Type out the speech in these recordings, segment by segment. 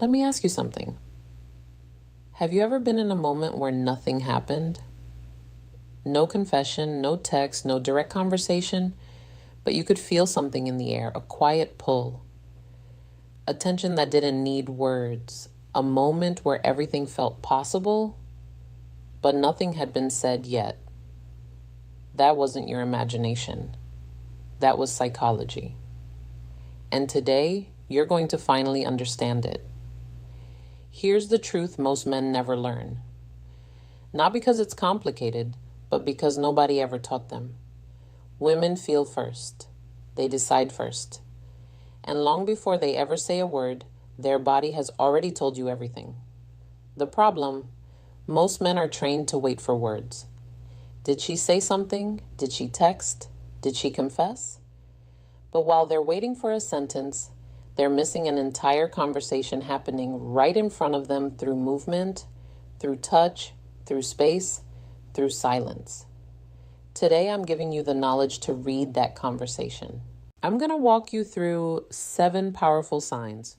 Let me ask you something. Have you ever been in a moment where nothing happened? No confession, no text, no direct conversation, but you could feel something in the air, a quiet pull, a tension that didn't need words, a moment where everything felt possible, but nothing had been said yet. That wasn't your imagination. That was psychology. And today, you're going to finally understand it. Here's the truth most men never learn. Not because it's complicated, but because nobody ever taught them. Women feel first. They decide first. And long before they ever say a word, their body has already told you everything. The problem, most men are trained to wait for words. Did she say something? Did she text? Did she confess? But while they're waiting for a sentence, they're missing an entire conversation happening right in front of them through movement, through touch, through space, through silence. Today, I'm giving you the knowledge to read that conversation. I'm going to walk you through 7 powerful signs,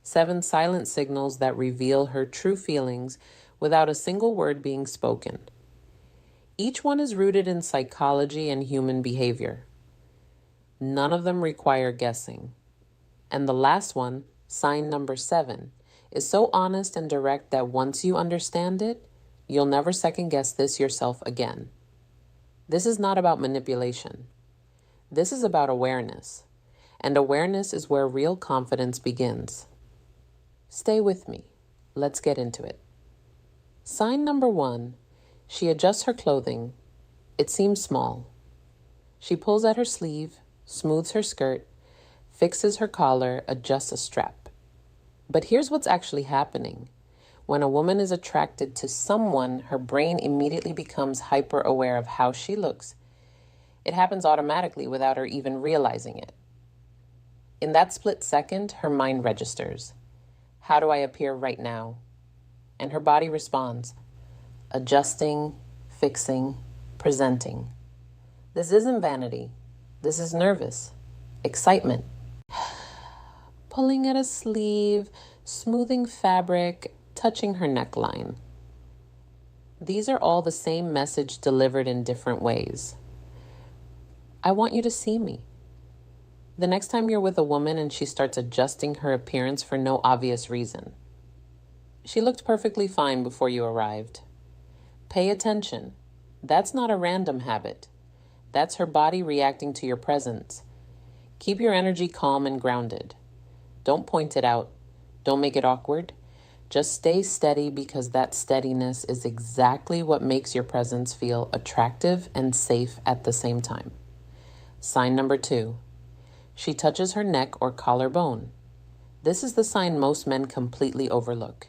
7 silent signals that reveal her true feelings without a single word being spoken. Each one is rooted in psychology and human behavior. None of them require guessing. And the last one, sign number 7, is so honest and direct that once you understand it, you'll never second guess this yourself again. This is not about manipulation. This is about awareness. And awareness is where real confidence begins. Stay with me. Let's get into it. Sign number 1, she adjusts her clothing. It seems small. She pulls at her sleeve, smooths her skirt, fixes her collar, adjusts a strap. But here's what's actually happening. When a woman is attracted to someone, her brain immediately becomes hyper aware of how she looks. It happens automatically without her even realizing it. In that split second, her mind registers. How do I appear right now? And her body responds, adjusting, fixing, presenting. This isn't vanity. This is nervous. Excitement. Pulling at a sleeve, smoothing fabric, touching her neckline. These are all the same message delivered in different ways. I want you to see me. The next time you're with a woman and she starts adjusting her appearance for no obvious reason. She looked perfectly fine before you arrived. Pay attention. That's not a random habit. That's her body reacting to your presence. Keep your energy calm and grounded. Don't point it out. Don't make it awkward. Just stay steady because that steadiness is exactly what makes your presence feel attractive and safe at the same time. Sign number 2. She touches her neck or collarbone. This is the sign most men completely overlook,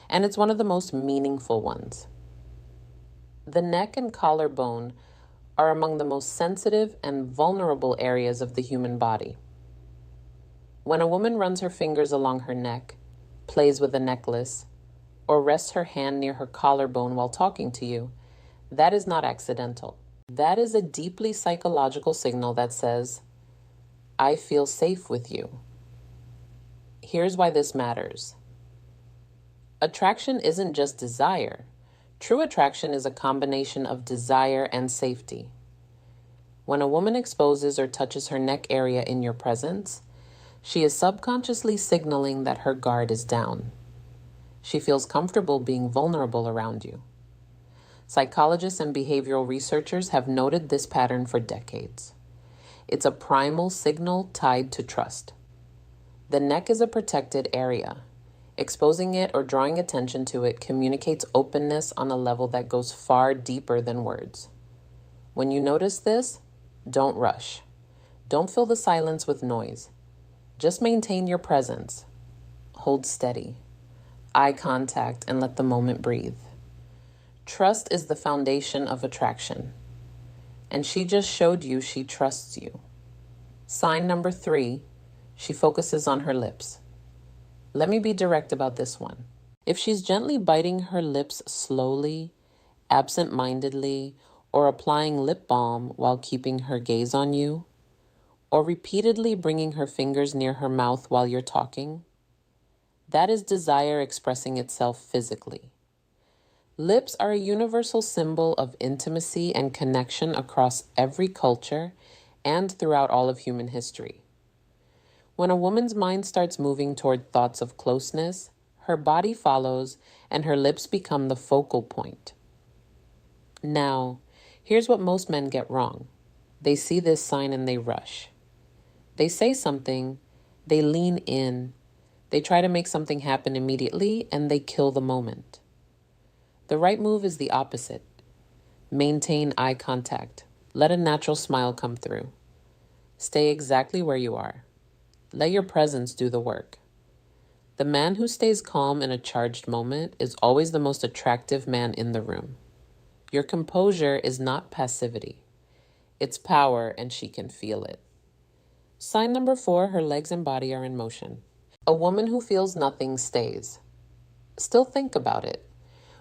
and it's one of the most meaningful ones. The neck and collarbone are among the most sensitive and vulnerable areas of the human body. When a woman runs her fingers along her neck, plays with a necklace, or rests her hand near her collarbone while talking to you, that is not accidental. That is a deeply psychological signal that says, I feel safe with you. Here's why this matters. Attraction isn't just desire. True attraction is a combination of desire and safety. When a woman exposes or touches her neck area in your presence, she is subconsciously signaling that her guard is down. She feels comfortable being vulnerable around you. Psychologists and behavioral researchers have noted this pattern for decades. It's a primal signal tied to trust. The neck is a protected area. Exposing it or drawing attention to it communicates openness on a level that goes far deeper than words. When you notice this, don't rush. Don't fill the silence with noise. Just maintain your presence. Hold steady. Eye contact and let the moment breathe. Trust is the foundation of attraction. And she just showed you she trusts you. Sign number 3, she focuses on her lips. Let me be direct about this one. If she's gently biting her lips slowly, absent-mindedly, or applying lip balm while keeping her gaze on you, or repeatedly bringing her fingers near her mouth while you're talking, That is desire expressing itself physically. Lips are a universal symbol of intimacy and connection across every culture and throughout all of human history. When a woman's mind starts moving toward thoughts of closeness, her body follows and her lips become the focal point. Now, here's what most men get wrong. They see this sign and they rush. They say something, they lean in, they try to make something happen immediately, and they kill the moment. The right move is the opposite. Maintain eye contact. Let a natural smile come through. Stay exactly where you are. Let your presence do the work. The man who stays calm in a charged moment is always the most attractive man in the room. Your composure is not passivity. It's power, and she can feel it. Sign number 4, her legs and body are in motion. A woman who feels nothing stays. Still think about it.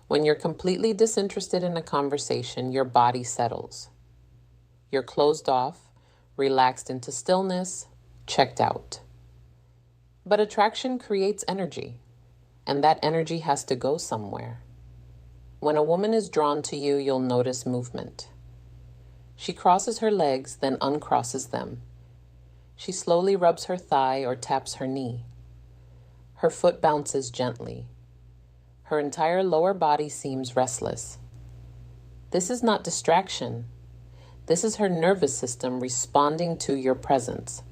When you're completely disinterested in a conversation, your body settles. You're closed off, relaxed into stillness, checked out. But attraction creates energy, and that energy has to go somewhere. When a woman is drawn to you, you'll notice movement. She crosses her legs, then uncrosses them. She slowly rubs her thigh or taps her knee. Her foot bounces gently. Her entire lower body seems restless. This is not distraction. This is her nervous system responding to your presence.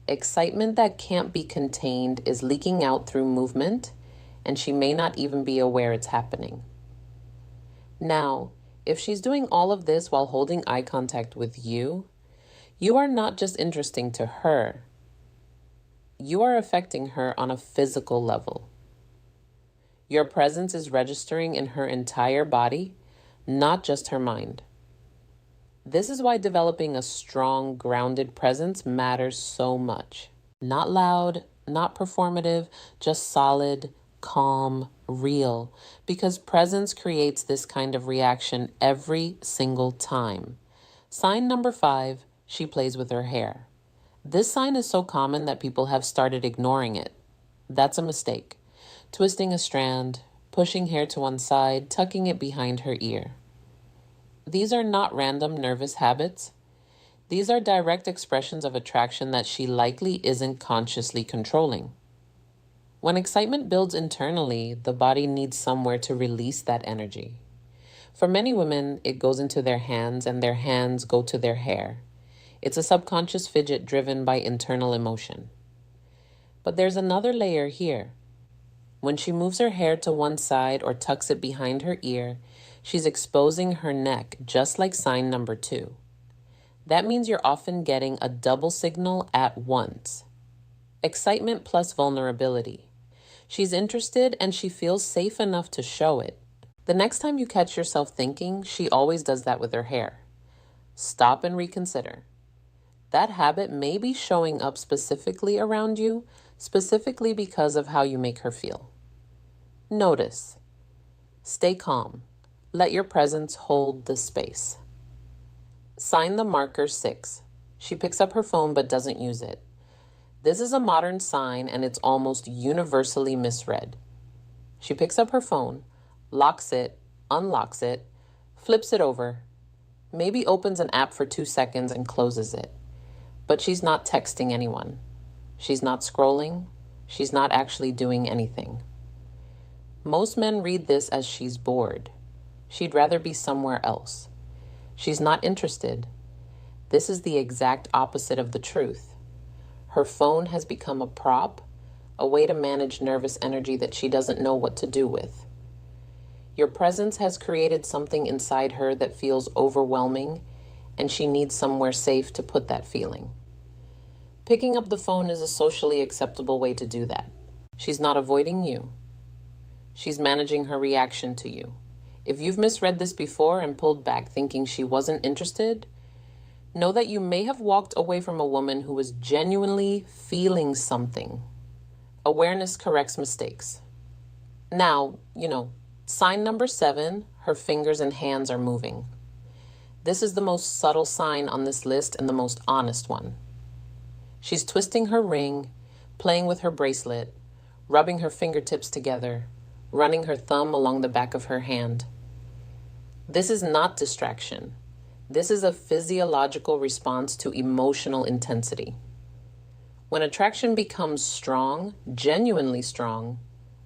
Excitement that can't be contained is leaking out through movement, and she may not even be aware it's happening. Now, if she's doing all of this while holding eye contact with you, you are not just interesting to her. You are affecting her on a physical level. Your presence is registering in her entire body, not just her mind. This is why developing a strong, grounded presence matters so much. Not loud, not performative, just solid, calm, real, because presence creates this kind of reaction every single time. Sign number 5, she plays with her hair. This sign is so common that people have started ignoring it. That's a mistake. Twisting a strand, pushing hair to one side, tucking it behind her ear. These are not random nervous habits. These are direct expressions of attraction that she likely isn't consciously controlling. When excitement builds internally, the body needs somewhere to release that energy. For many women, it goes into their hands, and their hands go to their hair. It's a subconscious fidget driven by internal emotion. But there's another layer here. When she moves her hair to one side or tucks it behind her ear, she's exposing her neck, just like sign number 2. That means you're often getting a double signal at once. Excitement plus vulnerability. She's interested and she feels safe enough to show it. The next time you catch yourself thinking, she always does that with her hair. Stop and reconsider. That habit may be showing up specifically around you, specifically because of how you make her feel. Notice. Stay calm. Let your presence hold the space. Sign the marker 6. She picks up her phone but doesn't use it. This is a modern sign and it's almost universally misread. She picks up her phone, locks it, unlocks it, flips it over, maybe opens an app for 2 seconds and closes it. But she's not texting anyone. She's not scrolling. She's not actually doing anything. Most men read this as she's bored. She'd rather be somewhere else. She's not interested. This is the exact opposite of the truth. Her phone has become a prop, a way to manage nervous energy that she doesn't know what to do with. Your presence has created something inside her that feels overwhelming, and she needs somewhere safe to put that feeling. Picking up the phone is a socially acceptable way to do that. She's not avoiding you. She's managing her reaction to you. If you've misread this before and pulled back thinking she wasn't interested, know that you may have walked away from a woman who was genuinely feeling something. Awareness corrects mistakes. Now, sign number 7, her fingers and hands are moving. This is the most subtle sign on this list and the most honest one. She's twisting her ring, playing with her bracelet, rubbing her fingertips together, running her thumb along the back of her hand. This is not distraction. This is a physiological response to emotional intensity. When attraction becomes strong, genuinely strong,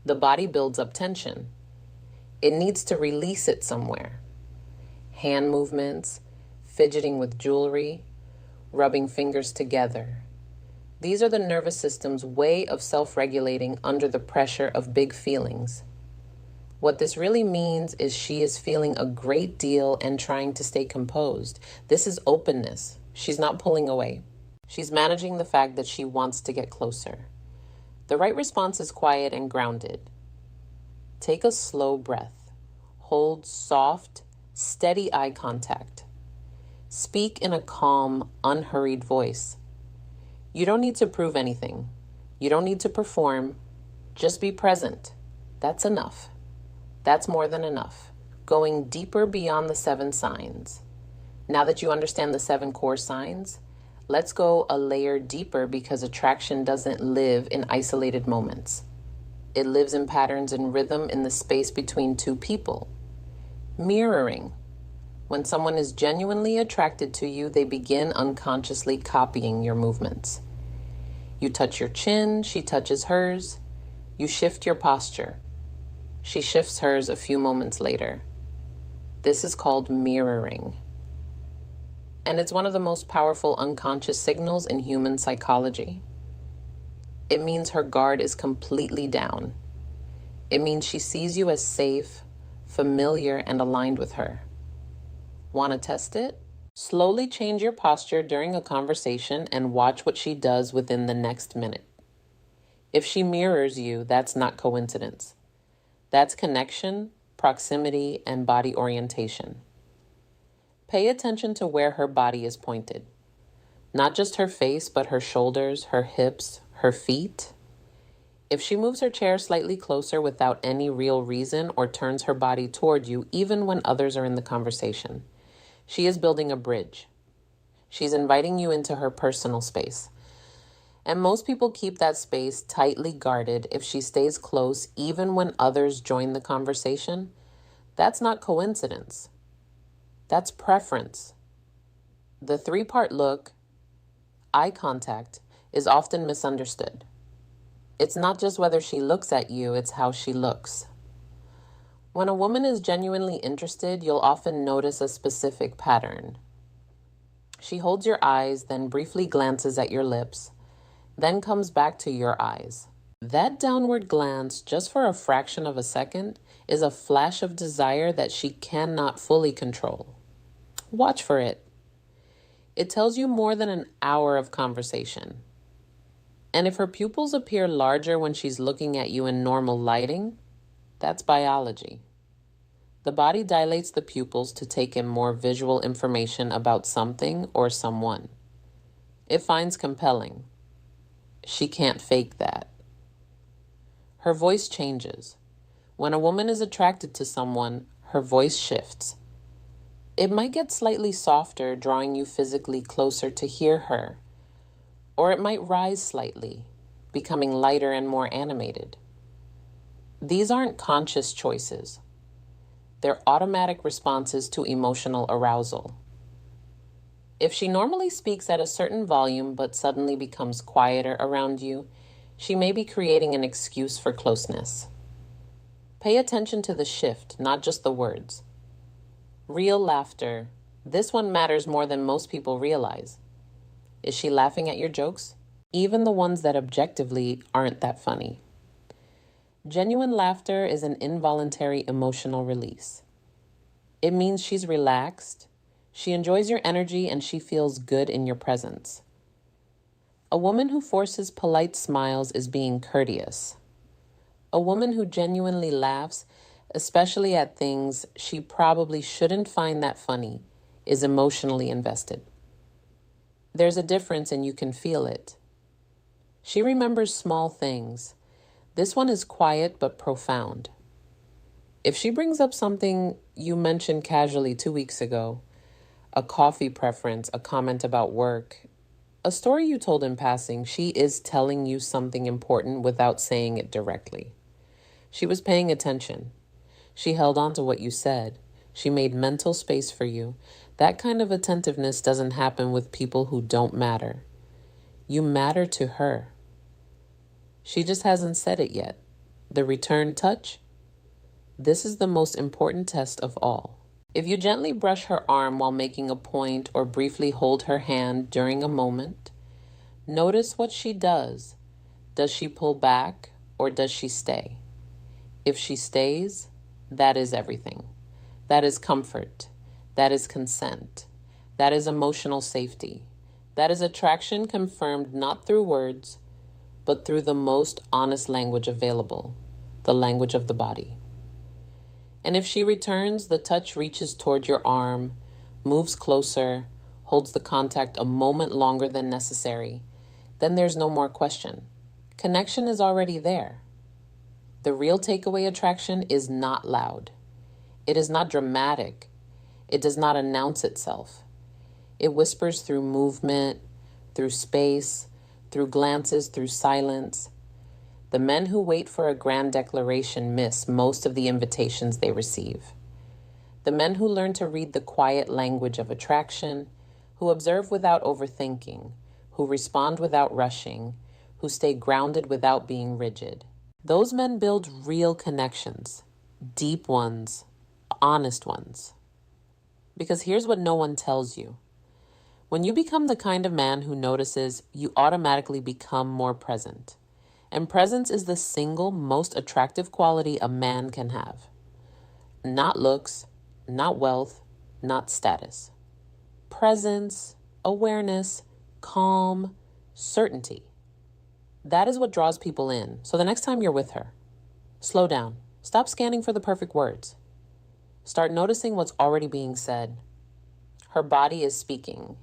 the body builds up tension. It needs to release it somewhere. Hand movements, fidgeting with jewelry, rubbing fingers together. These are the nervous system's way of self-regulating under the pressure of big feelings. What this really means is she is feeling a great deal and trying to stay composed. This is openness. She's not pulling away. She's managing the fact that she wants to get closer. The right response is quiet and grounded. Take a slow breath. Hold soft, steady eye contact. Speak in a calm, unhurried voice. You don't need to prove anything. You don't need to perform. Just be present. That's enough. That's more than enough. Going deeper beyond the 7 signs. Now that you understand the 7 core signs, let's go a layer deeper because attraction doesn't live in isolated moments. It lives in patterns and rhythm in the space between 2 people. Mirroring. When someone is genuinely attracted to you, they begin unconsciously copying your movements. You touch your chin, she touches hers. You shift your posture. She shifts hers a few moments later. This is called mirroring. And it's one of the most powerful unconscious signals in human psychology. It means her guard is completely down. It means she sees you as safe, familiar, and aligned with her. Want to test it? Slowly change your posture during a conversation and watch what she does within the next minute. If she mirrors you, that's not coincidence. That's connection, proximity, and body orientation. Pay attention to where her body is pointed. Not just her face, but her shoulders, her hips, her feet. If she moves her chair slightly closer without any real reason or turns her body toward you, even when others are in the conversation, she is building a bridge. She's inviting you into her personal space. And most people keep that space tightly guarded if she stays close even when others join the conversation. That's not coincidence. That's preference. The 3-part look, eye contact, is often misunderstood. It's not just whether she looks at you, it's how she looks. When a woman is genuinely interested, you'll often notice a specific pattern. She holds your eyes, then briefly glances at your lips, then comes back to your eyes. That downward glance, just for a fraction of a second, is a flash of desire that she cannot fully control. Watch for it. It tells you more than an hour of conversation. And if her pupils appear larger when she's looking at you in normal lighting, that's biology. The body dilates the pupils to take in more visual information about something or someone. It finds compelling. She can't fake that. Her voice changes. When a woman is attracted to someone, her voice shifts. It might get slightly softer, drawing you physically closer to hear her. Or it might rise slightly, becoming lighter and more animated. These aren't conscious choices. They're automatic responses to emotional arousal. If she normally speaks at a certain volume but suddenly becomes quieter around you, she may be creating an excuse for closeness. Pay attention to the shift, not just the words. Real laughter. This one matters more than most people realize. Is she laughing at your jokes? Even the ones that objectively aren't that funny. Genuine laughter is an involuntary emotional release. It means she's relaxed, she enjoys your energy, and she feels good in your presence. A woman who forces polite smiles is being courteous. A woman who genuinely laughs, especially at things she probably shouldn't find that funny, is emotionally invested. There's a difference and you can feel it. She remembers small things. This one is quiet but profound. If she brings up something you mentioned casually 2 weeks ago, a coffee preference, a comment about work, A story you told in passing, she is telling you something important without saying it directly. She was paying attention. She held on to what you said. She made mental space for you. That kind of attentiveness doesn't happen with people who don't matter. You matter to her. She just hasn't said it yet. The return touch? This is the most important test of all. If you gently brush her arm while making a point or briefly hold her hand during a moment, notice what she does. Does she pull back or does she stay? If she stays, that is everything. That is comfort. That is consent. That is emotional safety. That is attraction confirmed not through words, but through the most honest language available, the language of the body. And if she returns, the touch reaches toward your arm, moves closer, holds the contact a moment longer than necessary, then there's no more question. Connection is already there. The real takeaway attraction is not loud. It is not dramatic. It does not announce itself. It whispers through movement, through space, through glances, through silence. The men who wait for a grand declaration miss most of the invitations they receive. The men who learn to read the quiet language of attraction, who observe without overthinking, who respond without rushing, who stay grounded without being rigid. Those men build real connections, deep ones, honest ones. Because here's what no one tells you. When you become the kind of man who notices, you automatically become more present. And presence is the single most attractive quality a man can have. Not looks, not wealth, not status. Presence, awareness, calm, certainty. That is what draws people in. So the next time you're with her, slow down. Stop scanning for the perfect words. Start noticing what's already being said. Her body is speaking.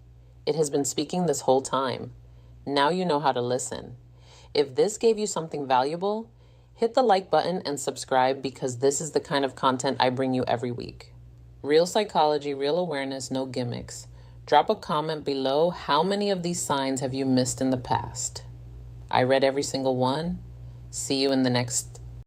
It has been speaking this whole time. Now you know how to listen. If this gave you something valuable, hit the like button and subscribe because this is the kind of content I bring you every week. Real psychology, real awareness, no gimmicks. Drop a comment below. How many of these signs have you missed in the past? I read every single one. See you in the next